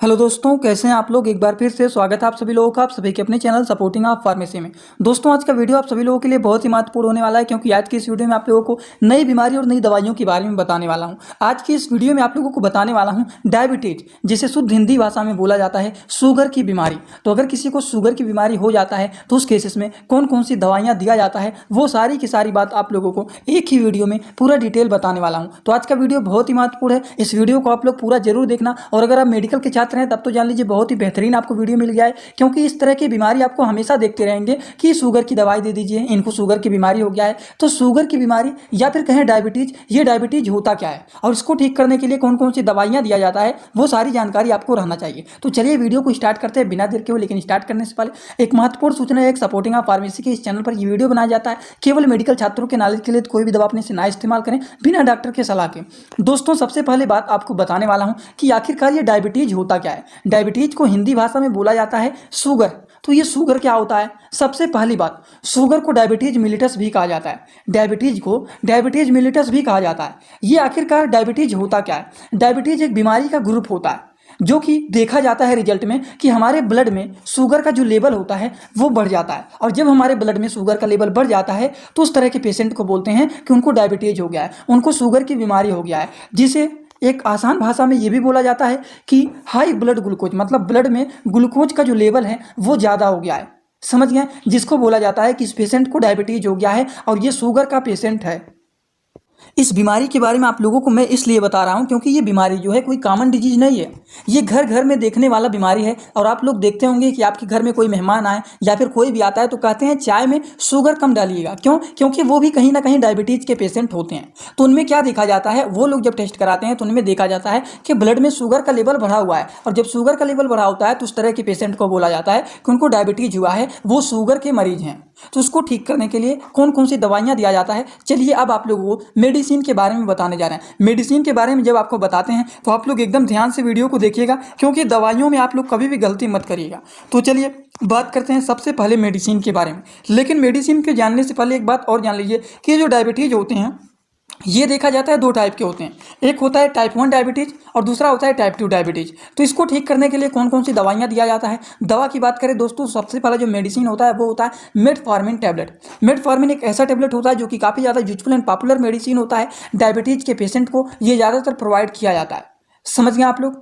Hello दोस्तों, कैसे हैं आप लोग। एक बार फिर से स्वागत है आप सभी लोगों का आप सभी के अपने चैनल सपोर्टिंग ऑफ फार्मेसी में। दोस्तों, आज का वीडियो आप सभी लोगों के लिए बहुत ही महत्वपूर्ण होने वाला है, क्योंकि आज की इस वीडियो में आप लोगों को नई बीमारी और नई दवाइयों के बारे में बताने वाला हूं। आज की इस वीडियो में आप लोगों को बताने वाला हूं डायबिटीज, जिसे शुद्ध हिंदी भाषा में बोला जाता है शुगर की बीमारी। तो अगर किसी को शुगर की बीमारी हो जाता है तो उस केसेस में कौन कौन सी दवाइयाँ दिया जाता है, वो सारी की सारी बात आप लोगों को एक ही वीडियो में पूरा डिटेल बताने वाला हूँ। तो आज का वीडियो बहुत ही महत्वपूर्ण है, इस वीडियो को आप लोग पूरा जरूर देखना। और अगर आप मेडिकल के छात्र हैं तब तो जान लीजिए बहुत ही बेहतरीन आपको वीडियो मिल गया है, क्योंकि इस तरह की बीमारी आपको हमेशा देखते रहेंगे कि शुगर की दवाई दे दीजिए, इनको शुगर की बीमारी हो गया है। तो शुगर की बीमारी या फिर कहें डायबिटीज, ये डायबिटीज होता क्या है और इसको ठीक करने के लिए कौन कौन सी दवाइयां दिया जाता है, वो सारी जानकारी आपको रहना चाहिए। तो चलिए वीडियो को स्टार्ट करते हैं बिना देर के हुए। लेकिन स्टार्ट करने से पहले एक महत्वपूर्ण सूचना है, एक सपोर्टिंग ऑफ फार्मेसी के इस चैनल पर ये वीडियो बनाया जाता है केवल मेडिकल छात्रों के नॉलेज के लिए। कोई भी दवा अपने से ना इस्तेमाल करें बिना डॉक्टर के सलाह के। दोस्तों, सबसे पहले बात आपको बताने वाला हूं कि आखिरकार ये डायबिटीज होता क्या है। डायबिटीज को हिंदी भाषा में बोला जाता है शुगर। तो ये शुगर क्या होता है? सबसे पहली बात, शुगर को डायबिटीज मिलिटस भी कहा जाता है। डायबिटीज को डायबिटीज मिलिटस भी कहा जाता है। ये आखिरकार डायबिटीज होता क्या है? डायबिटीज एक बीमारी का ग्रुप होता है जो कि देखा जाता है रिजल्ट में कि हमारे ब्लड में शुगर का जो लेवल होता है वो बढ़ जाता है। और जब हमारे ब्लड में शुगर का लेवल बढ़ जाता है तो उस तरह के पेशेंट को बोलते हैं कि उनको डायबिटीज हो गया है, उनको शुगर की बीमारी हो गया है। जिसे एक आसान भाषा में ये भी बोला जाता है कि हाई ब्लड ग्लूकोज, मतलब ब्लड में ग्लूकोज का जो लेवल है वो ज़्यादा हो गया है। समझ गए? जिसको बोला जाता है कि इस पेशेंट को डायबिटीज हो गया है और ये शुगर का पेशेंट है। इस बीमारी के बारे में आप लोगों को मैं इसलिए बता रहा हूं क्योंकि ये बीमारी जो है कोई कॉमन डिजीज नहीं है, ये घर घर में देखने वाला बीमारी है। और आप लोग देखते होंगे कि आपके घर में कोई मेहमान आए या फिर कोई भी आता है तो कहते हैं चाय में शुगर कम डालिएगा। क्यों? क्योंकि वो भी कहीं ना कहीं डायबिटीज के पेशेंट होते हैं। तो उनमें क्या देखा जाता है, वो लोग जब टेस्ट कराते हैं तो उनमें देखा जाता है कि ब्लड में शुगर का लेवल बढ़ा हुआ है। और जब शुगर का लेवल बढ़ा होता है तो उस तरह के पेशेंट को बोला जाता है कि उनको डायबिटीज हुआ है, वो शुगर के मरीज हैं। तो उसको ठीक करने के लिए कौन कौन सी दवाइयां दिया जाता है, चलिए अब आप लोगों को मेडिसिन के बारे में बताने जा रहे हैं। मेडिसिन के बारे में जब आपको बताते हैं तो आप लोग एकदम ध्यान से वीडियो को देखिएगा, क्योंकि दवाइयों में आप लोग कभी भी गलती मत करिएगा। तो चलिए बात करते हैं सबसे पहले मेडिसिन के बारे में। लेकिन मेडिसिन के जानने से पहले एक बात और जान लीजिए कि जो डायबिटीज होते हैं ये देखा जाता है दो टाइप के होते हैं। एक होता है टाइप 1 डायबिटीज और दूसरा होता है टाइप 2 डायबिटीज। तो इसको ठीक करने के लिए कौन कौन सी दवाइयाँ दिया जाता है। दवा की बात करें दोस्तों, सबसे पहला जो मेडिसिन होता है वो होता है मेटफॉर्मिन टैबलेट। मेटफॉर्मिन एक ऐसा टैबलेट होता है जो कि काफ़ी ज़्यादा यूजफुल एंड पॉपुलर मेडिसिन होता है। डायबिटीज के पेशेंट को ये ज़्यादातर प्रोवाइड किया जाता है। समझ गए आप लोग?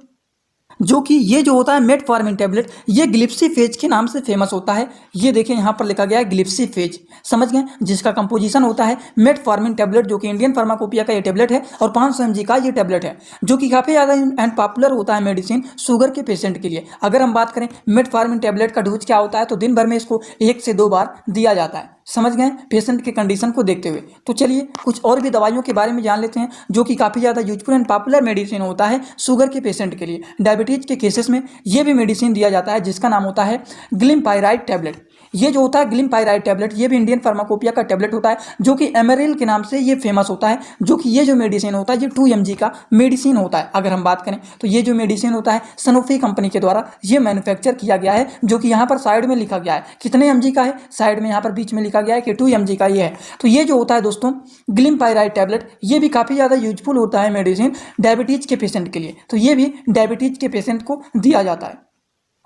जो कि ये जो होता है मेटफॉर्मिन टैबलेट, ये ग्लिप्सीफेज के नाम से फेमस होता है। ये देखिए यहाँ पर लिखा गया है ग्लिप्सीफेज, समझ गए? जिसका कंपोजिशन होता है मेटफॉर्मिन टैबलेट, जो कि इंडियन फार्माकोपिया का ये टैबलेट है और 500 mg का ये टैबलेट है, जो कि काफ़ी ज़्यादा एंड पॉपुलर होता है मेडिसिन शुगर के पेशेंट के लिए। अगर हम बात करें मेटफॉर्मिन टैबलेट का डोज क्या होता है, तो दिन भर में इसको 1 से 2 बार दिया जाता है। समझ गए? पेशेंट के कंडीशन को देखते हुए। तो चलिए कुछ और भी दवाइयों के बारे में जान लेते हैं जो कि काफ़ी ज़्यादा यूजफुल एंड पॉपुलर मेडिसिन होता है शुगर के पेशेंट के लिए। डायबिटीज के केसेस में ये भी मेडिसिन दिया जाता है, जिसका नाम होता है ग्लिम्पाइराइड टैबलेट। ये जो होता है ग्लिम्पाइराइड टैबलेट, ये भी इंडियन फार्माकोपिया का टैबलेट होता है, जो कि एमेरिल के नाम से ये फेमस होता है। जो कि ये जो मेडिसिन होता है ये 2 mg का मेडिसिन होता है। अगर हम बात करें तो ये जो मेडिसिन होता है सनोफी कंपनी के द्वारा ये मैन्युफैक्चर किया गया है, जो कि यहाँ पर साइड में लिखा गया है कितने mg का है, साइड में यहाँ पर बीच में लिखा गया है कि 2 mg का ये है। तो ये जो होता है दोस्तों ग्लिम्पाइराइड टैबलेट, ये भी काफ़ी ज़्यादा यूजफुल होता है मेडिसिन डायबिटीज के पेशेंट के लिए। तो ये भी डायबिटीज के पेशेंट को दिया जाता है।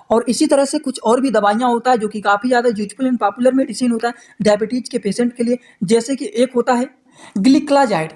और इसी तरह से कुछ और भी दवाइयाँ होता है जो कि काफ़ी ज़्यादा यूजफुल एंड पॉपुलर मेडिसिन होता है डायबिटीज के पेशेंट के लिए। जैसे कि एक होता है ग्लिक्लाजाइड।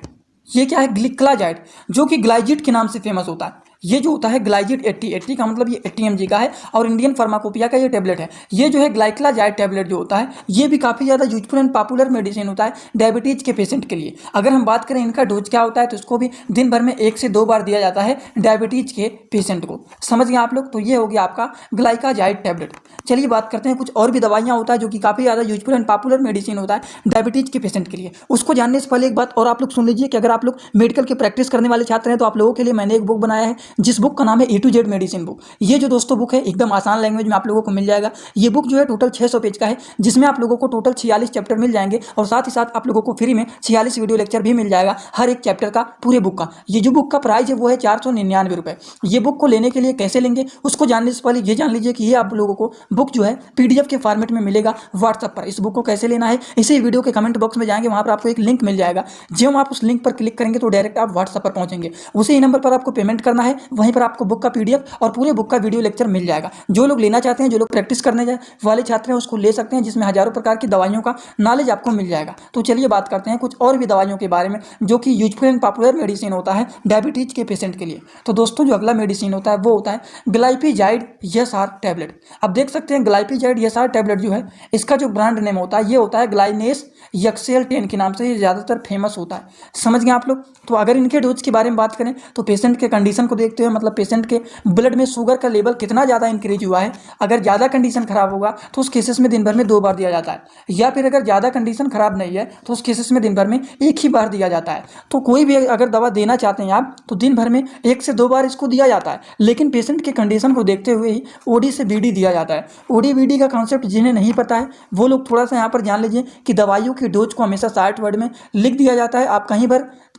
ये क्या है? ग्लिक्लाजाइड, जो कि ग्लाइजिट के नाम से फेमस होता है। ये जो होता है ग्लाइजिट 80 का मतलब ये 80 mg का है और इंडियन फार्माकोपिया का ये टैबलेट है। ये जो है ग्लाइक्लाजाइड टैबलेट जो होता है ये भी काफ़ी ज़्यादा यूजफुल एंड पॉपुलर मेडिसिन होता है डायबिटीज के पेशेंट के लिए। अगर हम बात करें इनका डोज क्या होता है, तो इसको भी दिन भर में 1 से 2 बार दिया जाता है डायबिटीज के पेशेंट को। समझ गए आप लोग? तो ये हो गया आपका ग्लाइकाजाइड टैबलेट। चलिए बात करते हैं कुछ और भी दवाइयाँ होता है जो कि काफ़ी ज़्यादा यूजफुल एंड पॉपुलर मेडिसिन होता है डायबिटीज के पेशेंट के लिए। उसको जानने से पहले एक बात और आप लोग सुन लीजिए कि अगर आप लोग मेडिकल की प्रैक्टिस करने वाले छात्र हैं तो आप लोगों के लिए मैंने एक बुक बनाया है, जिस बुक का नाम है A to Z medicine book. ये जो दोस्तों बुक है एकदम आसान लैंग्वेज में आप लोगों को मिल जाएगा। ये बुक जो है टोटल 600 पेज का है, जिसमें आप लोगों को टोटल 46 चैप्टर मिल जाएंगे और साथ ही साथ आप लोगों को फ्री में 46 वीडियो लेक्चर भी मिल जाएगा हर एक चैप्टर का, पूरे बुक का। ये जो बुक का प्राइस है वो है 499 रुपये। ये बुक को लेने के लिए कैसे लेंगे उसको जानने से पहले ये जान लीजिए कि ये आप लोगों को बुक जो है PDF के फॉर्मेट में मिलेगा व्हाट्सएप पर। इस बुक को कैसे लेना है इसी वीडियो के कमेंट बॉक्स में जाएंगे, वहाँ पर आपको एक लिंक मिल जाएगा। जब आप उस लिंक पर क्लिक करेंगे तो डायरेक्ट आप व्हाट्सएप पर पहुँचेंगे। उसी नंबर पर आपको पेमेंट करना है वहीं पर आपको बुक का PDF और पूरे बुक का वीडियो लेक्चर मिल जाएगा। जो लोग लेना चाहते हैं, जो लोग प्रैक्टिस करने जाए वाले छात्र हैं, उसको ले सकते हैं, जिसमें हजारों प्रकार की दवाइयों का नॉलेज आपको मिल जाएगा। तो चलिए बात करते हैं कुछ और भी दवाइयों के बारे में जो कि यूजफुल एंड पॉपुलर मेडिसिन होता है डायबिटीज के पेशेंट के लिए। तो दोस्तों जो अगला मेडिसिन होता है वो होता है ग्लाइपिजाइड ESR टैबलेट। अब देख सकते हैं ग्लाइपिजाइड ESR टैबलेट जो है, इसका जो ब्रांड नेम होता है ये होता है ग्लाइनेस XL10 के नाम से ये ज़्यादातर फेमस होता है। समझ गए आप लोग। तो अगर इनके डोज के बारे में बात करें तो पेशेंट के कंडीशन को देखते हुए, मतलब पेशेंट के ब्लड में शुगर का लेवल कितना ज़्यादा इंक्रीज हुआ है, अगर ज़्यादा कंडीशन खराब होगा तो उस केसेस में दिन भर में 2 बार दिया जाता है, या फिर अगर ज़्यादा कंडीशन खराब नहीं है तो उस केसेस में दिन भर में 1 ही बार दिया जाता है। तो कोई भी अगर दवा देना चाहते हैं आप तो दिन भर में 1 से 2 बार इसको दिया जाता है, लेकिन पेशेंट के कंडीशन को देखते हुए ही OD से BD दिया जाता है। OD BD का कॉन्सेप्ट जिन्हें नहीं पता है वो लोग थोड़ा सा यहाँ पर जान लीजिए कि दवाइयों की डोज को हमेशा 60 वर्ड में लिख दिया जाता है। आप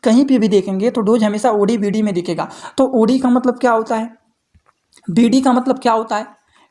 कहीं पे भी देखेंगे तो डोज हमेशा OD BD में दिखेगा। तो OD का मतलब क्या होता है, BD का मतलब क्या होता है,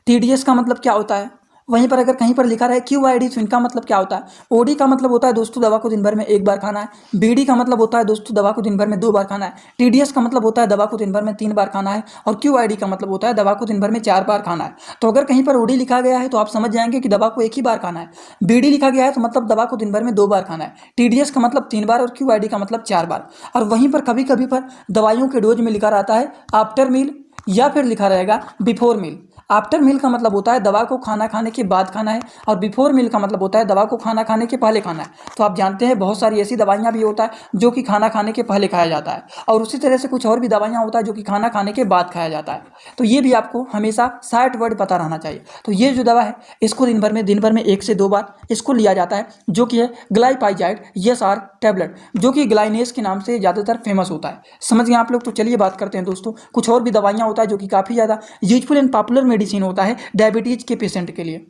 TDS का मतलब क्या होता है, वहीं पर अगर कहीं पर लिखा रहे QID तो इनका मतलब क्या होता है। OD का मतलब होता है दोस्तों दवा को दिन भर में 1 बार खाना है। BD का मतलब होता है दोस्तों दवा को दिन भर में 2 बार खाना है। TDS का मतलब होता है दवा को दिन भर में 3 बार खाना है। और QID का मतलब होता है दवा को दिन भर में 4 बार खाना है। तो अगर कहीं पर OD लिखा गया है तो आप समझ जाएंगे कि दवा को 1 ही बार खाना है। BD लिखा गया है तो मतलब दवा को दिन भर में 2 बार खाना है। TDS का मतलब 3 बार और QID का मतलब 4 बार। और वहीं पर कभी कभी पर दवाइयों के डोज में लिखा रहता है आफ्टर मील या फिर लिखा रहेगा बिफोर मील। आफ्टर मील का मतलब होता है दवा को खाना खाने के बाद खाना है, और बिफोर मील का मतलब होता है दवा को खाना खाने के पहले खाना है। तो आप जानते हैं बहुत सारी ऐसी दवाइयाँ भी होता है जो कि खाना खाने के पहले खाया जाता है, और उसी तरह से कुछ और भी दवाइयाँ होता है जो कि खाना खाने के बाद खाया जाता है। तो ये भी आपको हमेशा 60 वर्ड पता रहना चाहिए। तो ये जो दवा है इसको दिन भर में 1 से 2 बार इसको लिया जाता है, जो कि है ग्लाइपिजाइड ESR टैबलेट, जो कि ग्लाइनेस के नाम से ज़्यादातर फेमस होता है। समझ गए आप लोग। तो चलिए बात करते हैं दोस्तों कुछ और भी दवाइयाँ होता है जो कि काफ़ी ज़्यादा यूजफुल एंड पॉपुलर मेडिसिन होता है डायबिटीज के पेशेंट के लिए।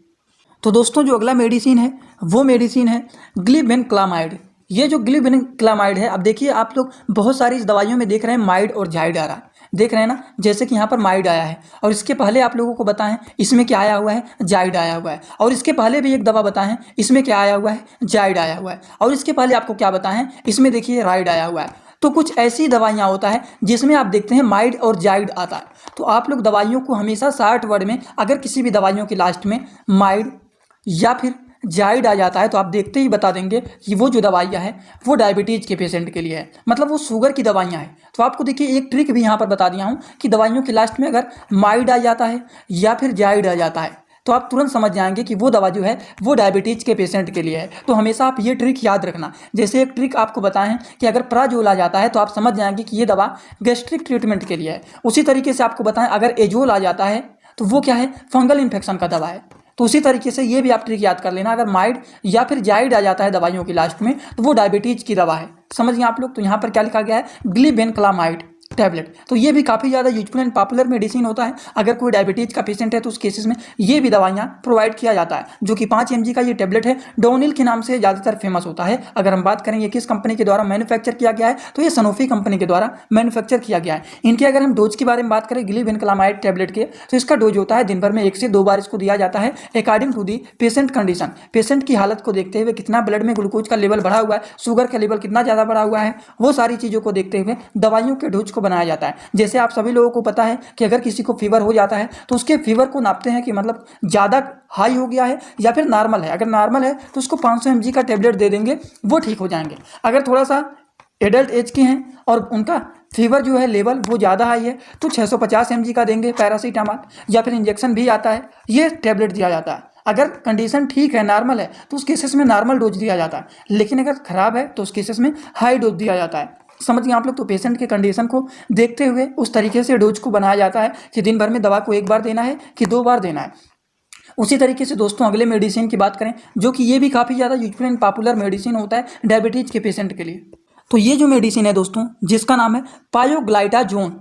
तो दोस्तों जो अगला मेडिसिन है वो मेडिसिन है ग्लिबेनक्लामाइड। ये जो ग्लिबेनक्लामाइड है, अब देखिए आप लोग बहुत सारी इस दवाइयों में देख रहे हैं माइड और जाइड आ रहा है, देख रहे हैं ना, जैसे कि यहाँ पर माइड आया है और इसके पहले आप लोगों को बताएं इसमें क्या आया हुआ है, जाइड आया हुआ है। और इसके पहले भी एक दवा बताएं इसमें क्या आया हुआ है, जाइड आया हुआ है। और इसके पहले आपको क्या बताएं इसमें देखिए राइड आया हुआ है। तो कुछ ऐसी दवाइयाँ होता है जिसमें आप देखते हैं माइड और जाइड आता है। तो आप लोग दवाइयों को हमेशा 60 वर्ड में, अगर किसी भी दवाइयों के लास्ट में माइड या फिर जाइड आ जाता है तो आप देखते ही बता देंगे कि वो जो दवाइयाँ हैं वो डायबिटीज़ के पेशेंट के लिए है, मतलब वो शुगर की दवाइयाँ हैं। तो आपको देखिए एक ट्रिक भी यहाँ पर बता दिया हूँ कि दवाइयों के लास्ट में अगर माइड आ जाता है या फिर जाइड आ जाता है तो आप तुरंत समझ जाएंगे कि वो दवा जो है वो डायबिटीज़ के पेशेंट के लिए है। तो हमेशा आप ये ट्रिक याद रखना। जैसे एक ट्रिक आपको बताएं कि अगर प्राजोल आ जाता है तो आप समझ जाएंगे कि ये दवा गैस्ट्रिक ट्रीटमेंट के लिए है। उसी तरीके से आपको बताएं अगर एजोल आ जाता है तो वो क्या है, फंगल इन्फेक्शन का दवा है। तो उसी तरीके से ये भी आप ट्रिक याद कर लेना, अगर माइड या फिर जाइड आ जाता है दवाइयों के लास्ट में तो वो डायबिटीज़ की दवा है। समझ गए आप लोग। तो यहाँ पर क्या लिखा गया है, ग्लिबेनक्लामाइड टैबलेट। तो ये भी काफ़ी ज़्यादा यूजफुल एंड पॉपुलर मेडिसिन होता है। अगर कोई डायबिटीज़ का पेशेंट है तो उस केसेस में ये भी दवाइयाँ प्रोवाइड किया जाता है, जो कि 5 mg का ये टैबलेट है, डोनिल के नाम से ज़्यादातर फेमस होता है। अगर हम बात करें ये किस कंपनी के द्वारा मैन्युफैक्चर किया गया है तो ये सनोफी कंपनी के द्वारा मैन्युफैक्चर किया गया है। इनके अगर हम डोज के बारे में बात करें ग्लिबेनक्लामाइड टैबलेट के, तो इसका डोज होता है दिन भर में 1 से 2 बार इसको दिया जाता है according to the patient condition. Patient की हालत को देखते हुए, कितना ब्लड में ग्लूकोज का लेवल बढ़ा हुआ है, शुगर का लेवल कितना ज़्यादा बढ़ा हुआ है, वो सारी चीज़ों को देखते हुए दवाइयों के डोज को बनाया जाता है। जैसे आप सभी लोगों को पता है कि अगर किसी को फीवर हो जाता है तो उसके फीवर को नापते हैं कि मतलब ज़्यादा हाई हो गया है या फिर नॉर्मल है। अगर नॉर्मल है तो उसको 500 mg का टैबलेट दे देंगे, वो ठीक हो जाएंगे। अगर थोड़ा सा एडल्ट एज के हैं और उनका फीवर जो है लेवल वो ज़्यादा हाई है तो 650 mg का देंगे पैरासीटामॉल, या फिर इंजेक्शन भी आता है, ये टैबलेट दिया जाता है। अगर कंडीशन ठीक है, नॉर्मल है, तो उस केसेस में नॉर्मल डोज दिया जाता है, लेकिन अगर ख़राब है तो उस केसेस में हाई डोज दिया जाता है। समझ गए आप लोग। तो पेशेंट के कंडीशन को देखते हुए उस तरीके से डोज को बनाया जाता है कि दिन भर में दवा को 1 बार देना है कि 2 बार देना है। उसी तरीके से दोस्तों अगले मेडिसिन की बात करें, जो कि ये भी काफ़ी ज़्यादा यूजफुल एंड पॉपुलर मेडिसिन होता है डायबिटीज़ के पेशेंट के लिए। तो ये जो मेडिसिन है दोस्तों, जिसका नाम है पायोग्लाइटाजोन,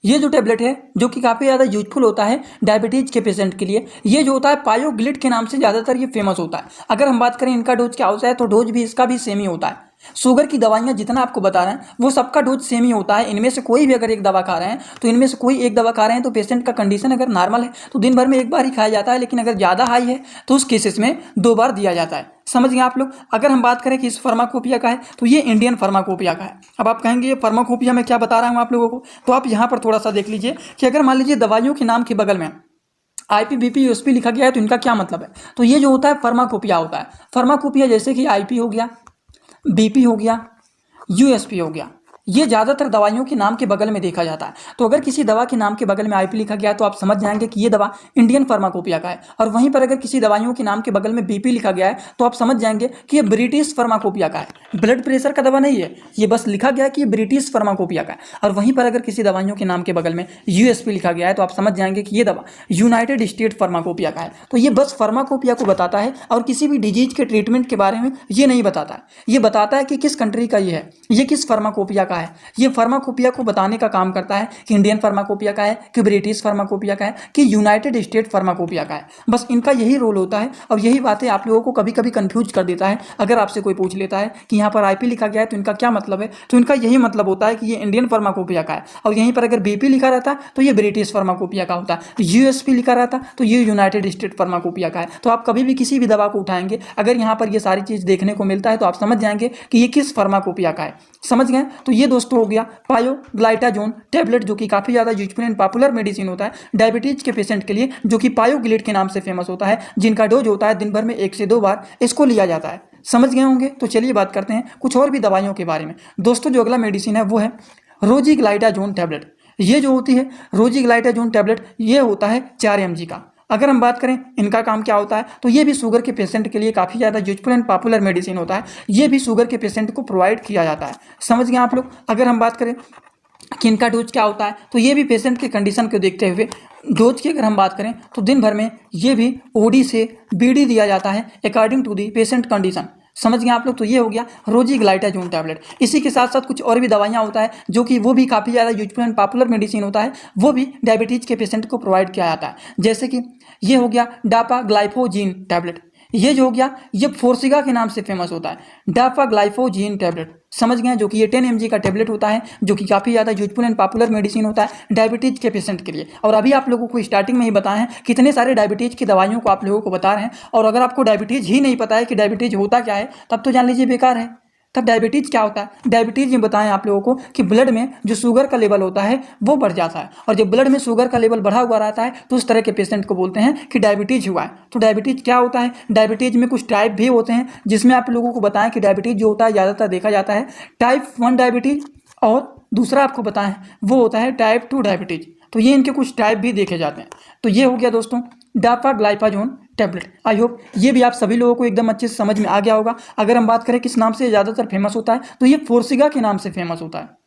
ये जो टैबलेट है जो कि काफ़ी ज़्यादा यूजफुल होता है डायबिटीज़ के पेशेंट के लिए। ये जो होता है पायोग्लिट के नाम से ज़्यादातर ये फेमस होता है। अगर हम बात करें इनका डोज क्या होता है तो डोज भी इसका भी सेम ही होता है। शुगर की दवाइयाँ जितना आपको बता रहे हैं वो सबका डोज सेम ही होता है। इनमें से कोई भी अगर एक दवा खा रहे हैं तो इनमें से कोई एक दवा खा रहे हैं तो पेशेंट का कंडीशन अगर नॉर्मल है तो दिन भर में एक बार ही खाया जाता है, लेकिन अगर ज़्यादा हाई है तो उस केसेस में 2 बार दिया जाता है। समझ गए आप लोग। अगर हम बात करें कि इस फार्माकोपिया का है तो ये इंडियन फार्माकोपिया का है। अब आप कहेंगे ये फार्माकोपिया में क्या बता रहा हूँ आप लोगों को, तो आप यहाँ पर थोड़ा सा देख लीजिए कि अगर मान लीजिए दवाइयों के नाम के बगल में आईपी बीपी यूएसपी लिखा गया है तो इनका क्या मतलब है। तो ये जो होता है फार्माकोपिया होता है। फार्माकोपिया जैसे कि आईपी हो गया, बीपी हो गया, यूएसपी हो गया, ये ज़्यादातर दवाइयों के नाम के बगल में देखा जाता है। तो अगर किसी दवा के नाम के बगल में आईपी लिखा गया तो आप समझ जाएंगे कि ये दवा इंडियन फार्माकोपिया का है। और वहीं पर अगर किसी दवाइयों के नाम के बगल में बीपी लिखा गया है तो आप समझ जाएंगे कि ये ब्रिटिश फार्माकोपिया का है। ब्लड प्रेशर का दवा नहीं है, ये बस लिखा गया है कि ये ब्रिटिश फार्माकोपिया का है। और वहीं पर अगर किसी दवाइयों के नाम के बगल में यूएसपी लिखा गया है तो आप समझ जाएंगे कि ये दवा यूनाइटेड स्टेट फार्माकोपिया का है। तो ये बस फार्माकोपिया को बताता है और किसी भी डिजीज के ट्रीटमेंट के बारे में ये नहीं बताता है। ये बताता है कि किस कंट्री का ये है, ये किस फार्माकोपिया का है। ये फार्माकोपिया को बताने का काम करता है कि इंडियन फार्माकोपिया का है, कि ब्रिटिश फार्माकोपिया का है, कि यूनाइटेड स्टेट फार्माकोपिया का है। बस इनका यही रोल होता है। और यही बातें आप लोगों को कभी कभी कंफ्यूज कर देता है। अगर आपसे कोई पूछ लेता है कि यहाँ पर आईपी लिखा गया है तो इनका क्या मतलब है, तो इनका यही मतलब होता है कि ये इंडियन फार्माकोपिया का है। और यहीं पर अगर बीपी लिखा रहता तो ये ब्रिटिश फार्माकोपिया का होता है, यूएसपी लिखा रहता तो ये यूनाइटेड स्टेट फार्माकोपिया का है। तो आप कभी भी किसी भी दवा को उठाएंगे, अगर यहाँ पर ये सारी चीज़ देखने को मिलता है तो आप समझ जाएंगे कि ये किस फार्माकोपिया का है। समझ गए। तो ये दोस्तों हो गया पायोग्लाइटाजोन टैबलेट, जो कि काफ़ी ज़्यादा यूजफुल एंड पॉपुलर मेडिसिन होता है डायबिटीज के पेशेंट के लिए, जो कि पायोग्लिड के नाम से फेमस होता है, जिनका डोज होता है दिन भर में 1 से 2 बार इसको लिया जाता है। समझ गए होंगे। तो चलिए बात करते हैं कुछ और भी दवाइयों के बारे में। दोस्तों जो अगला मेडिसिन है वो है रोजीग्लाइटाजोन टैबलेट। ये जो होती है रोजीग्लाइटाजोन टैबलेट, ये होता है 4 mg का। अगर हम बात करें इनका काम क्या होता है तो ये भी शुगर के पेशेंट के लिए काफ़ी ज़्यादा यूजफुल एंड पॉपुलर मेडिसिन होता है। ये भी शुगर के पेशेंट को प्रोवाइड किया जाता है। समझ गए आप लोग। अगर हम बात करें कि इनका डोज क्या होता है तो ये भी पेशेंट की कंडीशन को देखते हुए डोज की अगर हम बात करें तो दिन भर में ये भी ओडी से बीडी दिया जाता है according to the patient condition. समझ गए आप लोग। तो ये हो गया रोजीग्लाइटाजोन टैबलेट। इसी के साथ साथ कुछ और भी दवाइयाँ होता है जो कि वो भी काफ़ी ज़्यादा यूजफुल एंड पॉपुलर मेडिसिन होता है, वो भी डायबिटीज़ के पेशेंट को प्रोवाइड किया जाता है। जैसे कि ये हो गया डापाग्लाइफोजीन टैबलेट। ये जो हो गया ये फोर्सिगा के नाम से फेमस होता है, डापाग्लाइफोजीन टैबलेट। समझ गए। जो कि ये 10 mg का टैबलेट होता है, जो कि काफ़ी ज़्यादा यूजफुल एंड पॉपुलर मेडिसिन होता है डायबिटीज़ के पेशेंट के लिए। और अभी आप लोगों को स्टार्टिंग में ही बताए हैं कितने सारे डायबिटीज़ की दवाइयों को आप लोगों को बता रहे हैं। और अगर आपको डायबिटीज़ ही नहीं पता है कि डायबिटीज़ होता क्या है तब तो जान लीजिए बेकार है। तब डायबिटीज़ क्या होता है। डायबिटीज़ में बताएं आप लोगों को कि ब्लड में जो शुगर का लेवल होता है वो बढ़ जाता है, और जब ब्लड में शुगर का लेवल बढ़ा हुआ रहता है तो उस तरह के पेशेंट को बोलते हैं कि डायबिटीज़ हुआ है। तो डायबिटीज़ क्या होता है, डायबिटीज़ में कुछ टाइप भी होते हैं, जिसमें आप लोगों को बताएं कि डायबिटीज़ जो होता है ज़्यादातर देखा जाता है टाइप 1 डायबिटीज़, और दूसरा आपको बताएं वो होता है टाइप 2 डायबिटीज़। तो ये इनके कुछ टाइप भी देखे जाते हैं। तो ये हो गया दोस्तों डापाग्लाइफोजीन टैबलेट। आई होप ये भी आप सभी लोगों को एकदम अच्छे से समझ में आ गया होगा। अगर हम बात करें किस नाम से ज़्यादातर फेमस होता है तो ये फोर्सिगा के नाम से फेमस होता है।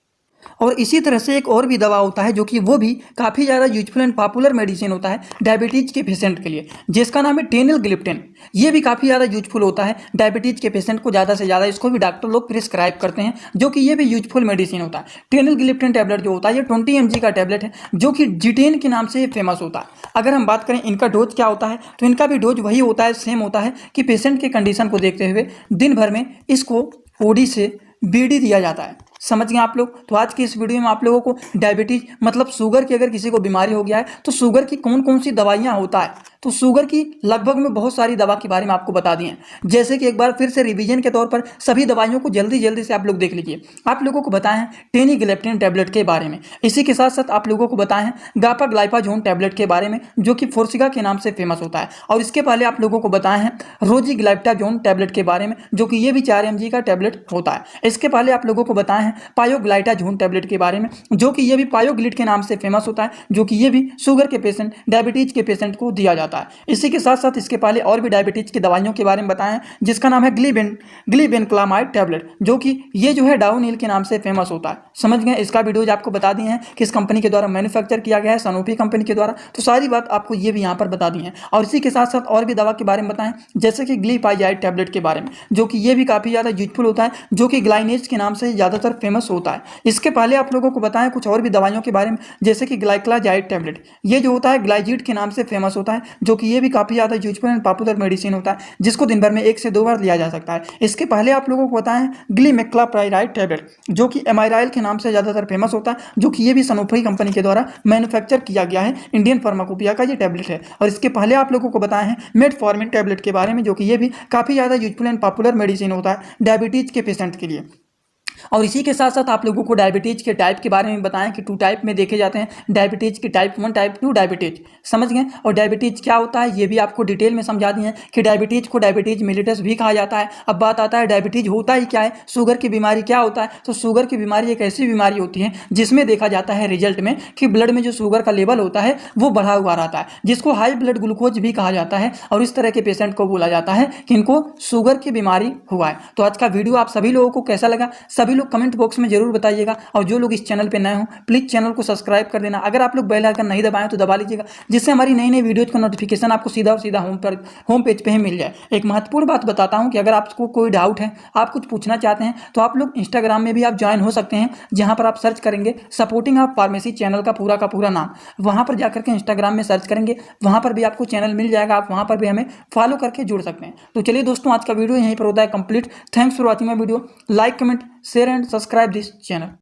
और इसी तरह से एक और भी दवा होता है जो कि वो भी काफ़ी ज़्यादा यूजफुल एंड पॉपुलर मेडिसिन होता है डायबिटीज़ के पेशेंट के लिए, जिसका नाम है टेनलग्लिप्टिन। ये भी काफ़ी ज़्यादा यूजफुल होता है डायबिटीज़ के पेशेंट को, ज़्यादा से ज़्यादा इसको भी डॉक्टर लोग प्रिस्क्राइब करते हैं, जो कि ये भी यूजफुल मेडिसिन होता है। टेनलग्लिप्टिन टैबलेट जो होता है ये 20 mg का टैबलेट है, जो कि जिटेन के नाम से फेमस होता है। अगर हम बात करें इनका डोज क्या होता है तो इनका भी डोज वही होता है, सेम होता है कि पेशेंट की कंडीशन को देखते हुए दिन भर में इसको ओडी से बीडी दिया जाता है। समझ गए आप लोग। तो आज की इस वीडियो में आप लोगों को डायबिटीज मतलब शुगर की अगर किसी को बीमारी हो गया है तो शुगर की कौन कौन सी दवाइयाँ होता है, तो शुगर की लगभग में बहुत सारी दवा के बारे में आपको बता दिए हैं। जैसे कि एक बार फिर से रिवीजन के तौर पर सभी दवाइयों को जल्दी जल्दी से आप लोग देख लीजिए। आप लोगों को बताएं हैं टेनीग्लिप्टिन टैबलेट के बारे में, इसी के साथ साथ आप लोगों को बताएं हैं डापाग्लाइफोजीन टैबलेट के बारे में, जो कि फोर्सिगा के नाम से फेमस होता है। और इसके पहले आप लोगों को बताएं हैं रोजीग्लाइटाजोन टैबलेट के बारे में, जो कि ये भी 4 mg का टैबलेट होता है। इसके पहले आप लोगों को बताएं हैं पायोग्लाइटाजोन टैबलेट के बारे में, जो कि ये भी पायोग्लिड के नाम से फेमस होता है, जो कि ये भी शुगर के पेशेंट डायबिटीज के पेशेंट को दिया जाता है। इसी के साथ साथ इसके पहले और भी डायबिटीज की दवाइयों के बारे में बताएं, जिसका नाम है ग्लीबेनक्लामाइड टैबलेट, जो कि ये जो है डाउनिल के नाम से फेमस होता है। समझ गए। इसका भी डोज आपको बता दिए हैं किस कंपनी के द्वारा मैन्युफैक्चर किया गया है, सनोफी कंपनी के द्वारा। तो सारी बात आपको ये भी यहाँ पर बता दी है। और इसी के साथ साथ और भी दवा के बारे में बताएं, जैसे कि ग्लीपाइजाइड टैबलेट के बारे में, जो कि ये भी काफ़ी ज़्यादा यूजफुल होता है, जो कि ग्लाइनेज के नाम से ज़्यादातर फेमस होता है। इसके पहले आप लोगों को बताएं कुछ और भी दवाइयों के बारे में, जैसे कि ग्लाइक्लाजाइड टैबलेट, ये जो होता है ग्लाइजिड के नाम से फेमस होता है, जो कि ये भी काफ़ी ज़्यादा यूजफुल एंड पॉपुलर मेडिसिन होता है, जिसको दिन भर में 1 से 2 बार लिया जा सकता है। इसके पहले आप लोगों को बताएं ग्लीमेक्लाप्राइड टैबलेट, जो कि एमाइराइल के नाम से ज़्यादातर फेमस होता है, जो कि ये भी सनोफी कंपनी के द्वारा मैन्युफैक्चर किया गया है। इंडियन फार्माकोपिया का ये टैबलेट है। और इसके पहले आप लोगों को बताए हैं मेटफॉर्मिन टैबलेट के बारे में, जो कि ये भी काफ़ी ज़्यादा यूजफुल एंड पॉपुलर मेडिसिन होता है डायबिटीज़ के पेशेंट के लिए। और इसी के साथ साथ आप लोगों को डायबिटीज़ के टाइप के बारे में बताएं कि 2 टाइप में देखे जाते हैं, डायबिटीज़ की टाइप 1 टाइप 2 डायबिटीज़, समझ गए। और डायबिटीज़ क्या होता है ये भी आपको डिटेल में समझा दिए हैं कि डायबिटीज़ को डायबिटीज़ मिलिटस भी कहा जाता है। अब बात आता है डायबिटीज़ होता ही क्या है, शुगर की बीमारी क्या होता है। तो शुगर की बीमारी एक ऐसी बीमारी होती है जिसमें देखा जाता है रिजल्ट में कि ब्लड में जो शुगर का लेवल होता है वो बढ़ा हुआ रहता है, जिसको हाई ब्लड ग्लूकोज भी कहा जाता है। और इस तरह के पेशेंट को बोला जाता है कि इनको शुगर की बीमारी हुआ है। तो आज का वीडियो आप सभी लोगों को कैसा लगा, सभी लोग कमेंट बॉक्स में जरूर बताइएगा। और जो लोग इस चैनल पे नए हो प्लीज चैनल को सब्सक्राइब कर देना। अगर आप लोग बेल आइकन नहीं दबाएं तो दबा लीजिएगा, जिससे हमारी नई नई वीडियोज का नोटिफिकेशन आपको सीधा और सीधा होम पेज पे ही मिल जाए। एक महत्वपूर्ण बात बताता हूं कि अगर आपको कोई डाउट है, आप कुछ पूछना चाहते हैं, तो आप लोग इंस्टाग्राम में भी आप ज्वाइन हो सकते हैं, जहां पर आप सर्च करेंगे सपोर्टिंग ऑफ फार्मेसी चैनल का पूरा नाम, वहां पर जाकर के इंस्टाग्राम में सर्च करेंगे, वहां पर भी आपको चैनल मिल जाएगा, आप वहां पर भी हमें फॉलो करके जुड़ सकते हैं। तो चलिए दोस्तों, आज का वीडियो यहीं पर होता है complete. Thanks for watching my video. Like, comment, share and subscribe this channel.